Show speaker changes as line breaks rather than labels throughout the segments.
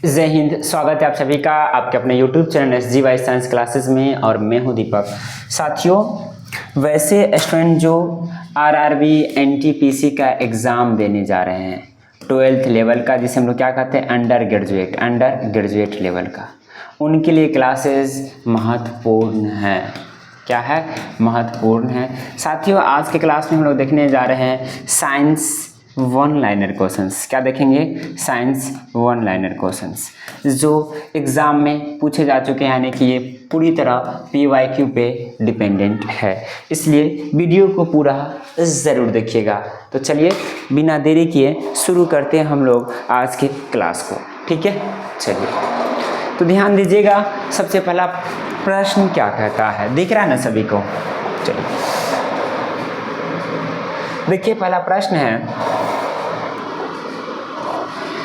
जय हिंद। स्वागत है आप सभी का आपके अपने YouTube channel SGY science classes में और मैं हूं दीपक। साथियों, वैसे स्टूडेंट जो RRB NTPC का एग्ज़ाम देने जा रहे हैं 12th लेवल का, जिसे हम लोग क्या कहते हैं अंडर ग्रेजुएट लेवल का, उनके लिए क्लासेस महत्वपूर्ण है। क्या है? महत्वपूर्ण है। साथियों, आज के क्लास में हम लोग देखने जा रहे हैं साइंस वन लाइनर क्वेश्चंस। क्या देखेंगे? साइंस वन लाइनर क्वेश्चंस जो एग्ज़ाम में पूछे जा चुके हैं, यानी कि ये पूरी तरह PYQ पे डिपेंडेंट है, इसलिए वीडियो को पूरा ज़रूर देखिएगा। तो चलिए बिना देरी किए शुरू करते हैं हम लोग आज के क्लास को। ठीक है, चलिए तो ध्यान दीजिएगा। सबसे पहला प्रश्न क्या कहता है, दिख रहा है ना सभी को? चलिए देखिए, पहला प्रश्न है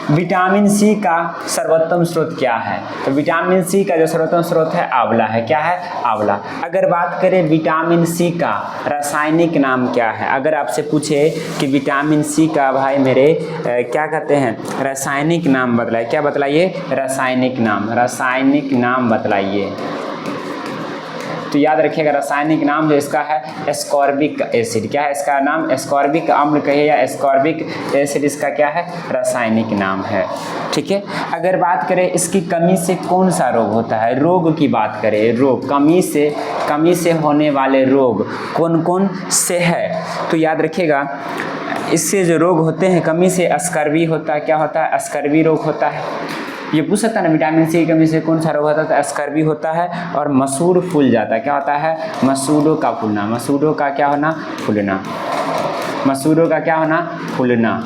विटामिन सी का सर्वोत्तम स्रोत क्या है? तो विटामिन सी का जो सर्वोत्तम स्रोत है आंवला है। क्या है? आंवला। अगर बात करें विटामिन सी का रासायनिक नाम क्या है, अगर आपसे पूछे कि विटामिन सी का भाई मेरे क्या कहते हैं रासायनिक नाम बतलाइए, क्या बतलाइए? रासायनिक नाम बतलाइए। तो याद रखिएगा रासायनिक नाम जो इसका है एस्कॉर्बिक एसिड। क्या है इसका नाम? एस्कॉर्बिक अम्ल कहिए या एस्कॉर्बिक एसिड, इसका क्या है? रासायनिक नाम है। ठीक है। अगर बात करें इसकी कमी से कौन सा रोग होता है, रोग की बात करें, रोग कमी से होने वाले रोग कौन कौन से है, तो याद रखिएगा इससे जो रोग होते हैं कमी से स्कर्वी होता है। क्या होता है? स्कर्वी रोग होता है। ये पूछ सकता है ना विटामिन सी की कमी से कौन सा रोग होता है, तो स्कर्वी होता है। और मसूड़ फूल जाता है। क्या होता है? मसूड़ों का फूलना। मसूड़ों का क्या होना? फूलना। मसूड़ों का क्या होना? फूलना।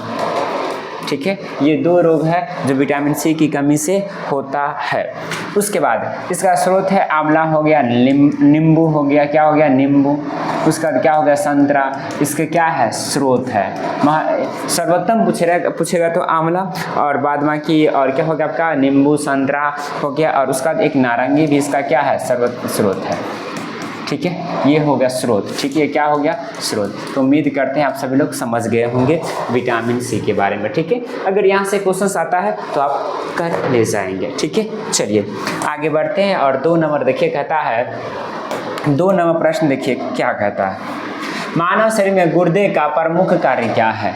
ठीक है, ये दो रोग है जो विटामिन सी की कमी से होता है। उसके बाद इसका स्रोत है आंवला हो गया, नींबू हो गया। क्या हो गया? नींबू। उसका क्या हो गया? संतरा। इसके क्या है? स्रोत है। सर्वोत्तम पूछेगा तो आंवला, और बाद में की और क्या हो गया आपका? नींबू, संतरा हो गया, और उसका एक नारंगी भी इसका क्या है? स्रोत है। ठीक है, ये हो गया स्रोत। ठीक है, क्या हो गया? स्रोत। तो उम्मीद करते हैं आप सभी लोग समझ गए होंगे विटामिन सी के बारे में। ठीक है, अगर यहाँ से क्वेश्चन आता है तो आप कर ले जाएंगे। ठीक है, चलिए आगे बढ़ते हैं। और 2 नंबर देखिए, कहता है 2 नंबर प्रश्न देखिए क्या कहता है, मानव शरीर में गुर्दे का प्रमुख कार्य क्या है?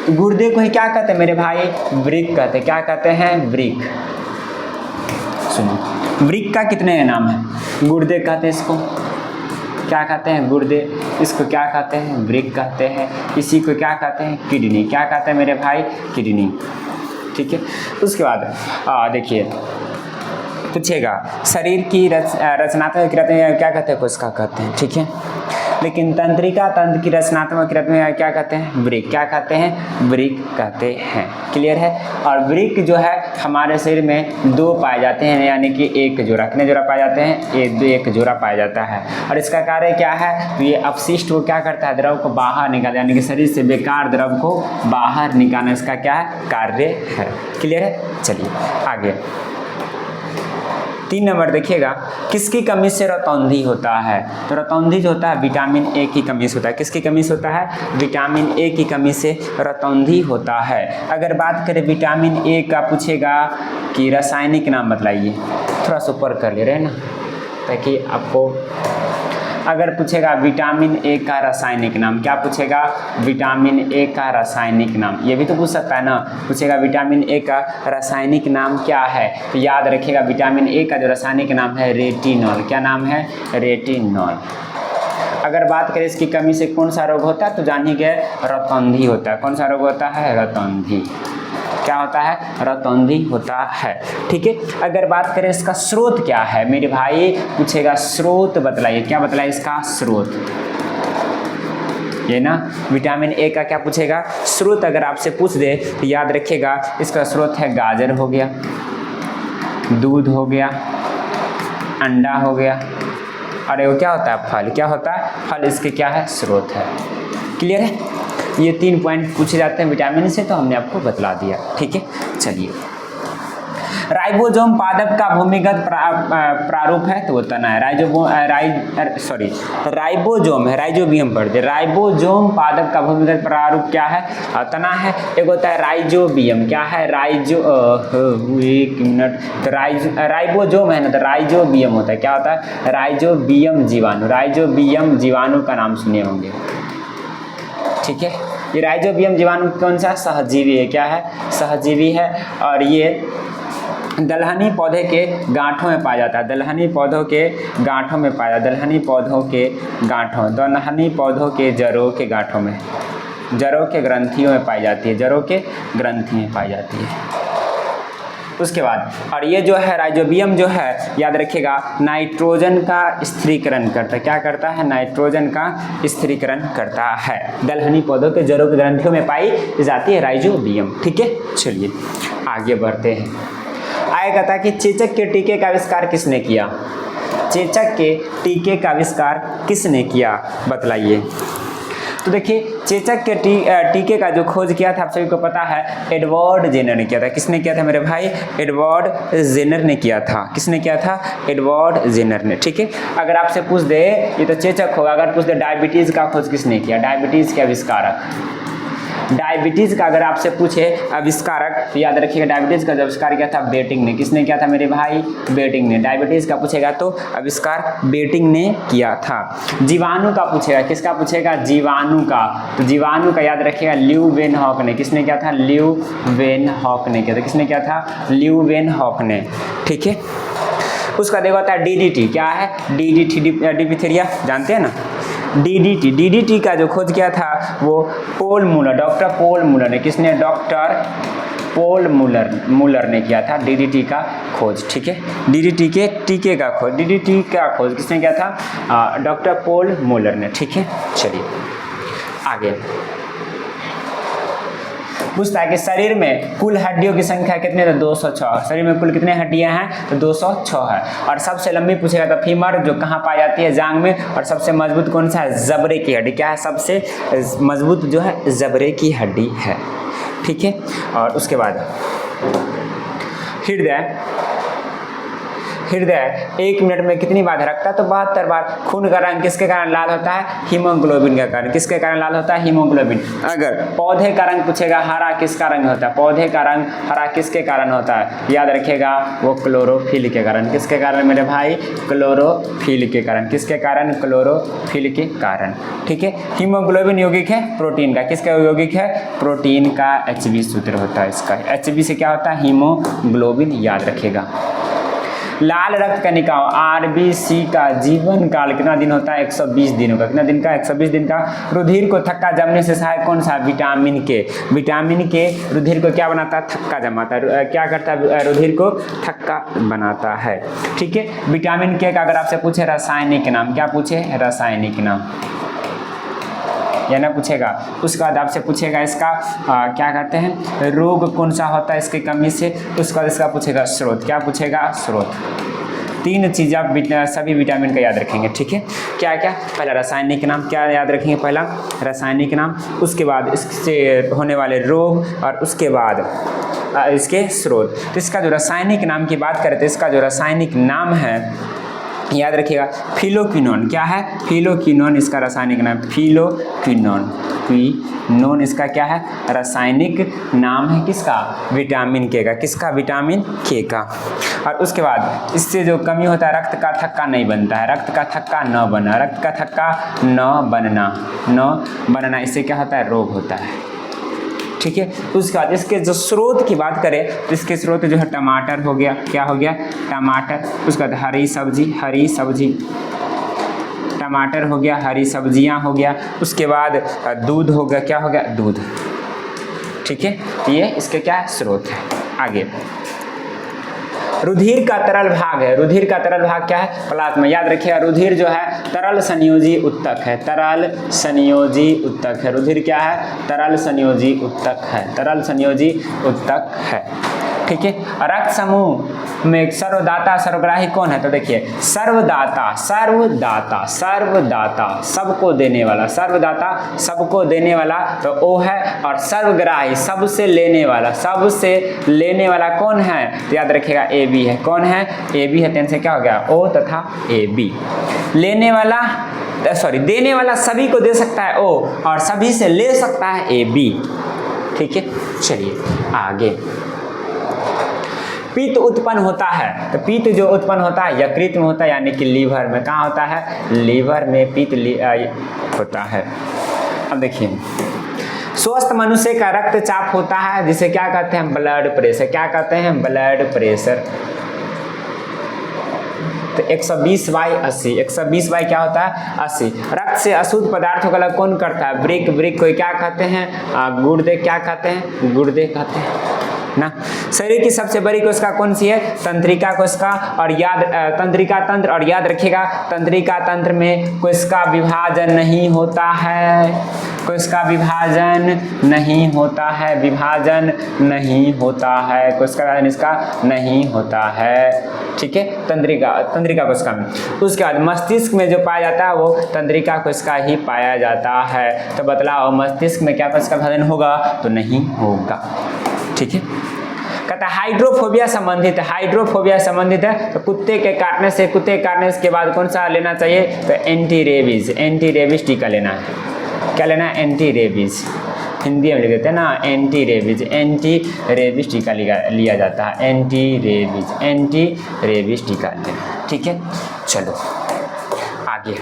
तो गुर्दे को ही क्या कहते हैं मेरे भाई? वृक्क कहते हैं। क्या कहते हैं? वृक्क। सुनो, वृक्क का कितने नाम है? गुर्दे कहते हैं इसको। क्या कहते हैं? गुर्दे। इसको क्या कहते हैं? वृक्क कहते हैं। इसी को क्या कहते हैं? किडनी। क्या कहते हैं मेरे भाई? किडनी। ठीक है, उसके बाद देखिए पूछेगा शरीर की रचनात्मक क्रिया क्या कहते हैं? कोशिका कहते हैं। ठीक है, लेकिन तंत्रिका तंत्र की रचनात्मक क्रिया में क्या कहते हैं? वृक्क। क्या कहते हैं? वृक्क कहते हैं। क्लियर है। और वृक्क जो है हमारे शरीर में 2 पाए जाते हैं, यानी कि एक जोड़ा। कितने जोड़ा पाए जाते हैं? एक जोड़ा पाया जाता है। और इसका कार्य क्या है? तो ये अपशिष्ट को क्या करता है? द्रव को बाहर निकालता है, यानी कि शरीर से बेकार द्रव को बाहर निकालना इसका क्या है? कार्य है। क्लियर है। चलिए आगे 3 नंबर देखिएगा, किसकी कमी से रतौंधी होता है? तो रतौंधी जो होता है विटामिन ए की कमी से होता है। किसकी कमी से होता है? विटामिन ए की कमी से रतौंधी होता है। अगर बात करें विटामिन ए का, पूछेगा कि रासायनिक नाम बतलाइए। थोड़ा सा ऊपर कर ले रहे हैं ना, ताकि आपको अगर पूछेगा विटामिन ए का रासायनिक नाम, क्या पूछेगा? विटामिन ए का रासायनिक नाम। ये भी तो पूछ सकता है ना, पूछेगा विटामिन ए का रासायनिक नाम क्या है? तो याद रखिएगा विटामिन ए का जो रासायनिक नाम है रेटिनॉल। क्या नाम है? रेटिनॉल। अगर बात करें इसकी कमी से कौन सा रोग होता है, तो जानिए रतौंधी होता है। कौन सा रोग होता है? रतौंधी। क्या होता है? रतौंधी होता है। ठीक है, अगर बात करें इसका स्रोत क्या है मेरे भाई, पूछेगा स्रोत बतलाइए। क्या बतलाइए इसका? स्रोत। ये ना विटामिन ए का क्या पूछेगा? स्रोत। अगर आपसे पूछ दे तो याद रखिएगा इसका स्रोत है गाजर हो गया, दूध हो गया, अंडा हो गया, और वो क्या होता है? फल। क्या होता है? फल। इसके क्या है? स्रोत है। क्लियर है। ये 3 पॉइंट पूछे जाते हैं विटामिन से, तो हमने आपको बतला दिया। ठीक है, चलिए राइबोसोम पादप का भूमिगत प्रारूप है तो वो तना है। राइबोसोम है, राइजोबियम पढ़ते। राइबोसोम पादप का भूमिगत प्रारूप क्या है? तना है। एक होता है राइजोबियम, क्या है? एक मिनट, तो राइबोसोम है ना, तो राइजोबियम होता है। क्या होता है? राइजोबियम जीवाणु। राइजोबियम जीवाणु का नाम सुने होंगे, ठीक है। ये राइजोबियम जीवाणु कौन सा? सहजीवी है। क्या है? सहजीवी है। और ये दलहनी पौधे के गांठों में पाया जाता है। दलहनी पौधों के गांठों में पाया जाता है। दलहनी पौधों के गांठों, दलहनी पौधों के जड़ों के गांठों में, जड़ों के ग्रंथियों में पाई जाती है। जड़ों के ग्रंथि में पाई जाती है। उसके बाद, और ये जो है राइजोबियम जो है, याद रखिएगा, नाइट्रोजन का स्थिरीकरण करता है। क्या करता है? नाइट्रोजन का स्थिरीकरण करता है। दलहनी पौधों के जड़ों के ग्रंथियों में पाई जाती है राइजोबियम, ठीक है। चलिए आगे बढ़ते हैं। आगे कहता है कि चेचक के टीके का आविष्कार किसने किया? चेचक के टीके का आविष्कार किसने किया, बतलाइए। तो देखिए, चेचक के टीके का जो खोज किया था आप सभी को पता है, एडवर्ड जेनर ने किया था। किसने किया था मेरे भाई? एडवर्ड जेनर ने किया था। किसने किया था? एडवर्ड जेनर ने, ठीक है। अगर आपसे पूछ दे, ये तो चेचक होगा, अगर पूछ दे डायबिटीज़ का खोज किसने किया? डायबिटीज़ के आविष्कारक, डायबिटीज़ का अगर आपसे पूछे आविष्कारक, तो याद रखिएगा डायबिटीज़ का जो आविष्कार किया था बेटिंग ने। किसने किया था मेरे भाई? बेटिंग ने। डायबिटीज़ का पूछेगा तो आविष्कार बेटिंग ने किया था। जीवाणु का पूछेगा, किसका पूछेगा? जीवाणु का। तो जीवाणु का याद रखिएगा ल्यूवेनहॉक ने। किसने किया था? ल्यूवेनहॉक ने किया था। किसने किया था? ल्यूवेनहॉक ने, ठीक है। उसका देखो होता है डीडीटी। क्या है? डीडीटी, डिप्थीरिया, जानते हैं ना? डीडीटी का जो खोज किया था वो पोल मूलर, डॉक्टर पोल मूलर ने। किसने? डॉक्टर पोल मूलर ने किया था डीडीटी का खोज, ठीक है। डीडीटी के टीके का खोज, डीडीटी का खोज किसने किया था? डॉक्टर पोल मूलर ने, ठीक है। चलिए आगे पूछता है कि शरीर में कुल हड्डियों की संख्या कितनी है? तो 206। शरीर में कुल कितने हड्डियां हैं? तो 206 है। और सबसे लंबी पूछेगा तो फीमर, जो कहाँ पाई जाती है? जांग में। और सबसे मजबूत कौन सा है? जबड़े की हड्डी। क्या है? सबसे मजबूत जो है जबड़े की हड्डी है, ठीक है। और उसके बाद हृदय 1 मिनट में कितनी बार धड़कता है? तो 72 बार। खून का रंग किसके कारण लाल होता है? हीमोग्लोबिन के कारण। किसके कारण लाल होता है? हीमोग्लोबिन। अगर पौधे का रंग पूछेगा, हरा किसका रंग होता है? पौधे का रंग हरा किसके कारण होता है? याद रखिएगा वो क्लोरोफिल के कारण। किसके कारण मेरे भाई? क्लोरोफिल के कारण। किसके कारण? क्लोरोफिल के कारण, ठीक है। हीमोग्लोबिन यौगिक है प्रोटीन का। किसका यौगिक है? प्रोटीन का। HB सूत्र होता है इसका। HB से क्या होता है? हीमोग्लोबिन, याद रखिएगा। लाल रक्त कणिकाओं RBC का जीवन काल कितना दिन होता है? 120 दिनों का। कितना दिन का? 120 दिन का। रुधिर को थक्का जमने से सहायक कौन सा? विटामिन के। विटामिन के रुधिर को क्या बनाता है? थक्का जमाता है। क्या करता है? रुधिर को थक्का बनाता है, ठीक है। विटामिन के का अगर आपसे पूछे रासायनिक नाम, क्या पूछे? रासायनिक नाम, या ना पूछेगा। उसके बाद आपसे पूछेगा इसका क्या कहते हैं, रोग कौन सा होता है इसकी कमी से। उसके बाद इसका पूछेगा स्रोत। क्या पूछेगा? स्रोत। 3 चीज़ आप सभी विटामिन का याद रखेंगे, ठीक है। क्या क्या? पहला रासायनिक नाम, क्या याद रखेंगे? पहला रासायनिक नाम, उसके बाद इससे होने वाले रोग, और उसके बाद इसके स्रोत। तो इसका जो रासायनिक नाम की बात करें तो इसका जो रासायनिक नाम है याद रखिएगा फिलोक्विनोन। क्या है? फिलोक्विनोन इसका रासायनिक नाम। फिलोक्विनोन इसका क्या है? रासायनिक नाम है किसका? विटामिन के का। किसका? विटामिन के का। और उसके बाद इससे जो कमी होता है, रक्त का थक्का नहीं बनता है। रक्त का थक्का न बनना, रक्त का थक्का न बनना, इससे क्या होता है? रोग होता है, ठीक है। उसके बाद इसके जो स्रोत की बात करें तो इसके स्रोत जो है टमाटर हो गया। क्या हो गया? टमाटर। उसके बाद हरी सब्जी, टमाटर हो गया, हरी सब्जियां हो गया। उसके बाद दूध हो गया। क्या हो गया? दूध, ठीक है। ये इसके क्या स्रोत है। आगे रुधिर का तरल भाग है। रुधिर का तरल भाग क्या है? प्लाज्मा। याद रखिएगा रुधिर जो है तरल संयोजी उत्तक है। तरल संयोजी उत्तक है। रुधिर क्या है? तरल संयोजी उत्तक है। तरल संयोजी उत्तक है, ठीक है। रक्त समूह में सर्वदाता सर्वग्राही कौन है? तो देखिए सर्वदाता सर्वदाता सर्वदाता सबको देने वाला, सर्वदाता सबको देने वाला तो ओ है, और सर्वग्राही सबसे लेने वाला कौन है? तो याद रखिएगा ए बी है। कौन है? ए बी है। से क्या हो गया? ओ तथा ए बी। देने वाला सभी को दे सकता है ओ, और सभी से ले सकता है ए बी। ठीक है, चलिए आगे। पित्त उत्पन्न होता है, तो पित्त जो उत्पन्न होता है यकृत में होता है, यानी कि लीवर में। कहाँ होता है? लीवर में पित्त होता है। अब देखिए स्वस्थ मनुष्य का रक्तचाप होता है जिसे क्या कहते हैं? Blood pressure. क्या कहते हैं? Blood pressure. तो 120/80, 120 क्या होता है? 80। रक्त से अशुद्ध पदार्थों का अलग कौन करता है? ब्रिक को क्या कहते हैं? गुर्दे। क्या कहते हैं? गुर्दे कहते हैं ना। शरीर की सबसे बड़ी कोशिका कौन सी है? तंत्रिका कोशिका। और तंत्रिका तंत्र, और याद रखिएगा तंत्रिका तंत्र में कोशिका विभाजन नहीं होता है, कोशिका विभाजन नहीं होता है, विभाजन नहीं होता है, कोशिका विभाजन इसका नहीं होता है। ठीक है, तंत्रिका कोशिका में। उसके बाद मस्तिष्क में जो पाया जाता है वो तंत्रिका कोशिका ही पाया जाता है। तो बतलाओ मस्तिष्क में क्या कोशिका विभाजन होगा? तो नहीं होगा। ठीक है, कहता है हाइड्रोफोबिया संबंधित है, हाइड्रोफोबिया संबंधित है तो कुत्ते के काटने के बाद कौन सा लेना चाहिए? तो एंटी रेबीज टीका लेना है। क्या लेना है? Anti rabies. हिंदी में लिख देते हैं ना, एंटी रेबीज टीका लिया जाता है। एंटी रेबीज टीका लेना। ठीक है, चलो आगे।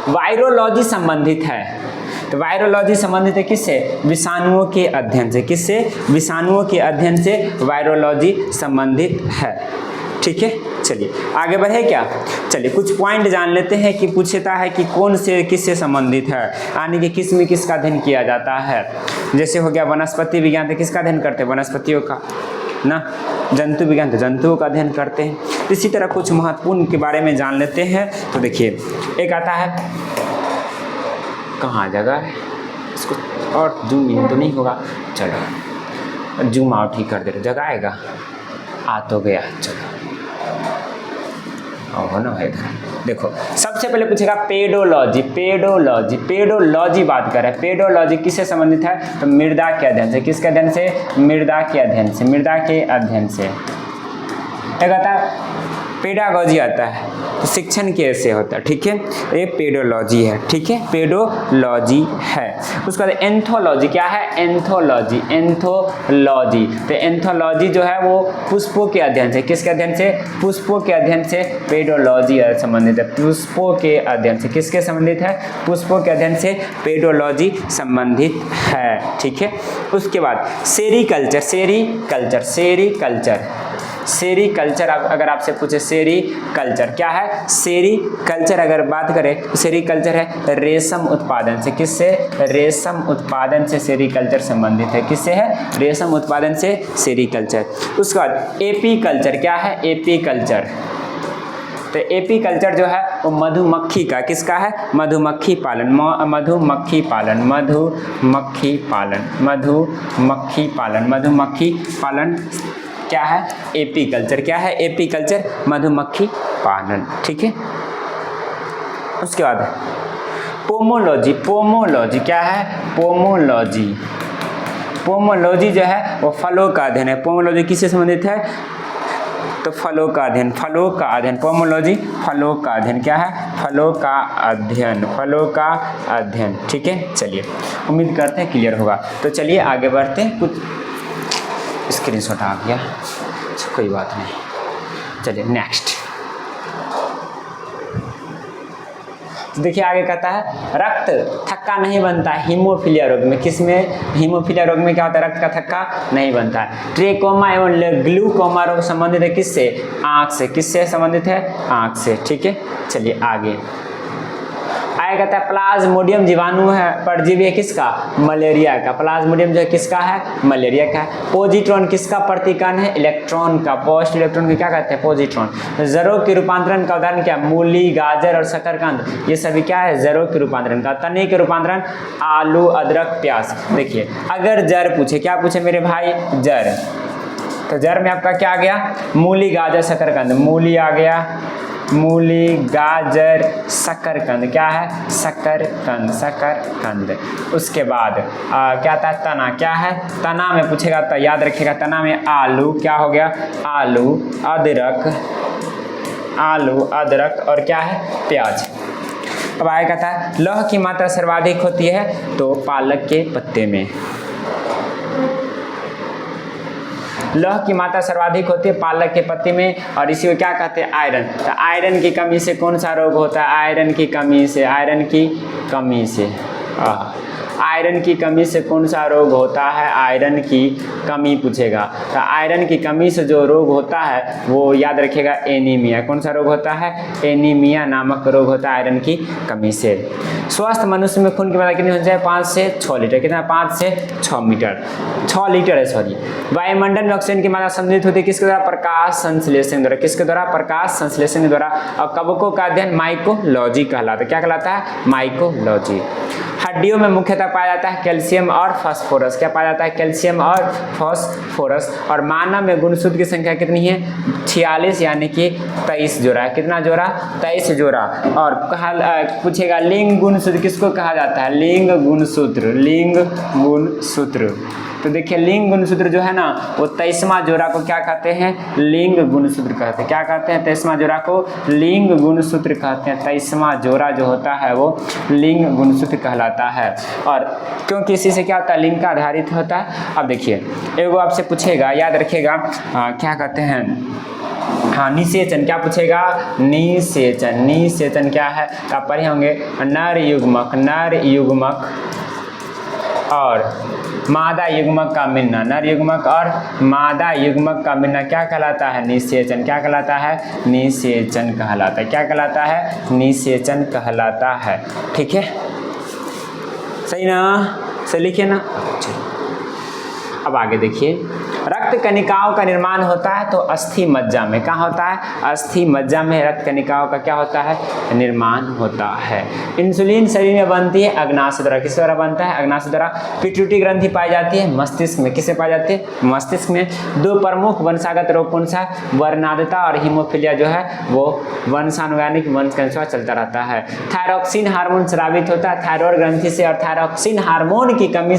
वायरोलॉजी संबंधित है, तो वायरोलॉजी संबंधित है किससे? विषाणुओं के अध्ययन से। किससे? विषाणुओं के अध्ययन से वायरोलॉजी संबंधित है। ठीक है, चलिए आगे बढ़े क्या? चलिए कुछ पॉइंट जान लेते हैं कि पूछता है कि कौन से किससे संबंधित है, यानी कि किस में किसका अध्ययन किया जाता है। जैसे हो गया वनस्पति विज्ञान, तो किसका अध्ययन करते हैं? वनस्पतियों का ना। जंतु विज्ञान तो जंतुओं का अध्ययन करते हैं। इसी तरह कुछ महत्वपूर्ण के बारे में जान लेते हैं। तो देखिए एक आता है, कहाँ जगह है इसको, और जूम इन तो नहीं होगा, चलो जूम आउट ही कर दे रहे, जगह आएगा। आ तो गया, चलो हो ना है। देखो सबसे पहले पूछेगा पेडोलॉजी बात कर रहे हैं। पेडोलॉजी किससे संबंधित है? तो मृदा के अध्ययन से। किसके अध्ययन से? मृदा के अध्ययन से। एक आता है पेडागॉजी आता है, तो शिक्षण कैसे होता है। ठीक है, ये पेडोलॉजी है। ठीक है, पेडोलॉजी है। उसके बाद एंथोलॉजी। क्या है? एंथोलॉजी। तो एंथोलॉजी जो है वो पुष्पों के अध्ययन से। किसके अध्ययन से? पुष्पों के अध्ययन से पेडोलॉजी संबंधित है। पुष्पों के अध्ययन से। किसके संबंधित है? पुष्पों के अध्ययन से पेडोलॉजी संबंधित है। ठीक है, उसके बाद सेरीकल्चर अगर आपसे पूछे सेरीकल्चर क्या है? सेरीकल्चर अगर बात करें तो सेरीकल्चर है रेशम उत्पादन से। किससे? रेशम उत्पादन से सेरीकल्चर संबंधित है। किससे है? रेशम उत्पादन से सेरीकल्चर। उसके बाद एपीकल्चर। क्या है? एपीकल्चर। तो एपीकल्चर जो है वो मधुमक्खी का। किसका है? मधुमक्खी पालन क्या है? एपीकल्चर। क्या है? एपीकल्चर मधुमक्खी पालन। ठीक है, उसके बाद पोमोलॉजी। क्या है? पोमोलॉजी जो है वो फलों का अध्ययन है। पोमोलॉजी किससे संबंधित है? तो फलों का अध्ययन। पोमोलॉजी फलों का अध्ययन। क्या है? फलों का अध्ययन। ठीक है, चलिए उम्मीद करते हैं क्लियर होगा। तो चलिए आगे बढ़ते हैं। कुछ स्क्रीनशॉट आ गया, कोई बात नहीं। चलिए नेक्स्ट। तो देखिए आगे कहता है रक्त थक्का नहीं बनता हीमोफीलिया रोग में। किसमें? हीमोफीलिया रोग में क्या होता है? रक्त का थक्का नहीं बनता है। ट्रेकोमा एवं ग्लूकोमा रोग संबंधित है किससे? आँख से। किससे संबंधित है? आँख से। ठीक है, चलिए आगे आगे कहता है प्लाज्मोडियम जीवाणु है, परजीवी है किसका? मलेरिया का। प्लाज्मोडियम जो है किसका है? मलेरिया का है। पॉजिट्रॉन किसका प्रतीकन है? इलेक्ट्रॉन का। पोस्ट इलेक्ट्रॉन को क्या कहते हैं? पॉजिट्रॉन। जरों के रूपांतरण का उदाहरण क्या? मूली, गाजर और शकरकंद, ये सभी क्या है? जरों के रूपांतरण का। तने के रूपांतरण आलू, अदरक, प्याज। देखिए अगर जर पूछे, क्या पूछे मेरे भाई? जर, तो जर में आपका क्या आ गया, मूली गाजर शकरकंद, मूली आ गया, मूली गाजर शकरकंद, क्या है, शकरकंद, शकरकंद। उसके बाद क्या था, तना, क्या है, तना में पूछेगा तो याद रखिएगा, तना में आलू, क्या हो गया, आलू, अदरक, आलू, अदरक और क्या है, प्याज। अब आएगा था लौह की मात्रा सर्वाधिक होती है तो पालक के पत्ते में, लौह की मात्रा सर्वाधिक होती है पालक के पत्ते में, और इसी को क्या कहते हैं, आयरन। तो आयरन की कमी से कौन सा रोग होता है, आयरन की कमी से, आयरन की कमी से, आयरन की कमी से कौन सा रोग होता है, आयरन की कमी पूछेगा। तो आयरन की कमी से जो रोग होता है वो याद रखिएगा एनीमिया, कौन सा रोग होता है, एनीमिया नामक रोग होता है आयरन की कमी से। स्वस्थ मनुष्य में खून की मात्रा कितनी होनी चाहिए, 5 से 6 लीटर, कितना, 5 से 6 मीटर, 6 लीटर है, सॉरी। वायुमंडल में ऑक्सीजन की मात्रा संतुलित होती है किसके द्वारा, प्रकाश संश्लेषण द्वारा, किसके द्वारा, प्रकाश संश्लेषण द्वारा। और कवकों का अध्ययन माइकोलॉजी कहलाता है, क्या कहलाता है, माइकोलॉजी। हड्डियों में मुख्यतः पाया जाता है कैल्शियम और फास्फोरस, क्या पाया जाता है, कैल्शियम और फास्फोरस। और मानव में गुणसूत्र की संख्या कितनी है, 46 यानी कि 23 जोड़ा, कितना जोड़ा, 23 जोड़ा। और पूछेगा लिंग गुणसूत्र किसको कहा जाता है, लिंग गुणसूत्र, लिंग गुणसूत्र। तो देखिए लिंग गुणसूत्र जो है ना वो 23वां जोड़ा को क्या कहते हैं, लिंग गुणसूत्र कहते हैं, क्या कहते हैं, 23वां जोड़ा को लिंग गुणसूत्र कहते हैं। 23वां जोड़ा जो होता है वो लिंग गुणसूत्र कहलाता है। और क्योंकि इसी से क्या होता है, लिंग का आधारित होता है। अब देखिए एगो आपसे पूछेगा, याद रखिएगा, क्या कहते हैं, हाँ, निषेचन, क्या पूछेगा, निषेचन, निषेचन क्या है, तो आप पढ़े होंगे नर युग्मक, नर युग्मक और मादा युग्मक का मिलना, नर युग्मक और मादा युग्मक का मिलना क्या कहलाता है, निषेचन, क्या कहलाता है, निषेचन कहलाता है, क्या कहलाता है, निषेचन कहलाता है। ठीक है, सही ना, सही लिखिए ना। अब आगे देखिए, रक्त कणिकाओं का निर्माण होता है तो अस्थि मज्जा में, क्या होता है, अस्थि मज्जा में रक्त कणिकाओं का क्या होता है, निर्माण होता है। इंसुलिन शरीर में बनती है अग्नाशय द्वारा, किस द्वारा बनता है, अग्नाशय द्वारा। पिट्यूटरी ग्रंथि पाई जाती है मस्तिष्क में, किसे पाई जाती है, मस्तिष्क में। 2 प्रमुख वंशागत रोग कौन सा, वर्णांधता और हीमोफीलिया जो है वो वंशानुगानिक वंश के अनुसार चलता रहता है। थायरॉक्सिन हार्मोन स्रावित होता है थायराइड ग्रंथि से, और थायरॉक्सिन हार्मोन की कमी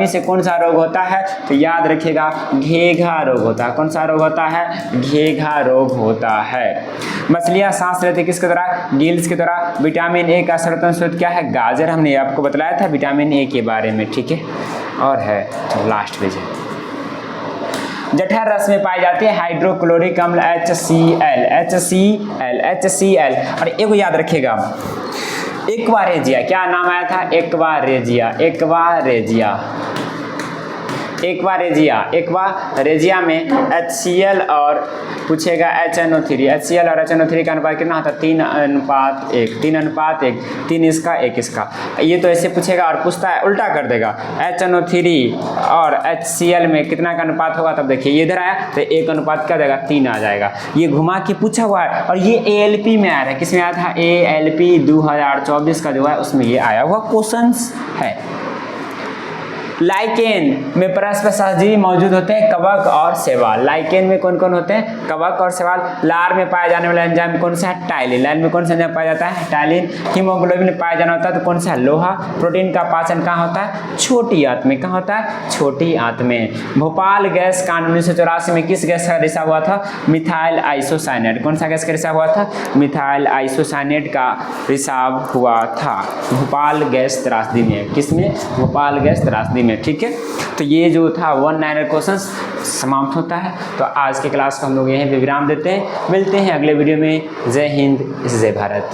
से कौन सा रोग होता है, तो याद रखिएगा घेघा रोग होता है, कौन सा रोग होता है, घेघा रोग होता है। मछलियां सांस लेते किसके द्वारा, गिल्स के द्वारा। विटामिन ए का सर्वोत्तम स्रोत क्या है, गाजर, हमने आपको बताया था विटामिन ए के बारे में, ठीक है। और है तो लास्ट पेज है, जठर रस में पाई जाती है हाइड्रोक्लोरिक अम्ल HCl, HCl, HCl। और एक याद रखिएगा एक्वारेजिया, क्या नाम आया था, एक्वारेजिया, एक्वारेजिया, एक्वारेजिया में HCl और पूछेगा HNO3, HCl और HNO3 का अनुपात कितना होता है, 3:1, 3:1, 3 इसका 1 इसका। ये तो ऐसे पूछेगा और पूछता है उल्टा कर देगा, HNO3 और HCl में कितना का अनुपात होगा, तब देखिए ये इधर आया तो 1 अनुपात क्या देगा, 3 आ जाएगा। ये घुमा के पूछा हुआ है और ये ALP में आया था, किसमें आया था, ALP 2024 का जो है उसमें ये आया हुआ क्वेश्चंस है। लाइकेन में परस्पर सहजीवी मौजूद होते हैं कवक और शैवाल। लाइकेन में कौन कौन होते हैं, कवक और शैवाल। लार में पाया जाने वाला एंजाइम कौन सा है, टाइलिन। लाइन में कौन सा एंजाइम पाया जाता है, टाइलिन। हीमोग्लोबिन में पाया जाना होता है तो कौन सा है, लोहा। प्रोटीन का पाचन कहाँ होता है, छोटी आंत में। कहाँ होता है, छोटी आंत में। भोपाल गैस कांड 1984 में किस गैस का रिसाव हुआ था, मिथाइल आइसोसाइनेट। कौन सा गैस का रिसाव हुआ था, मिथाइल आइसोसाइनेट का रिसाव हुआ था भोपाल गैस त्रासदी में। किसमें, भोपाल गैस त्रासदी में, ठीक है। तो ये जो था 1-9 क्वेश्चन समाप्त होता है। तो आज के क्लास को हम लोग यहीं पे विराम देते हैं, मिलते हैं अगले वीडियो में। जय हिंद, जय भारत।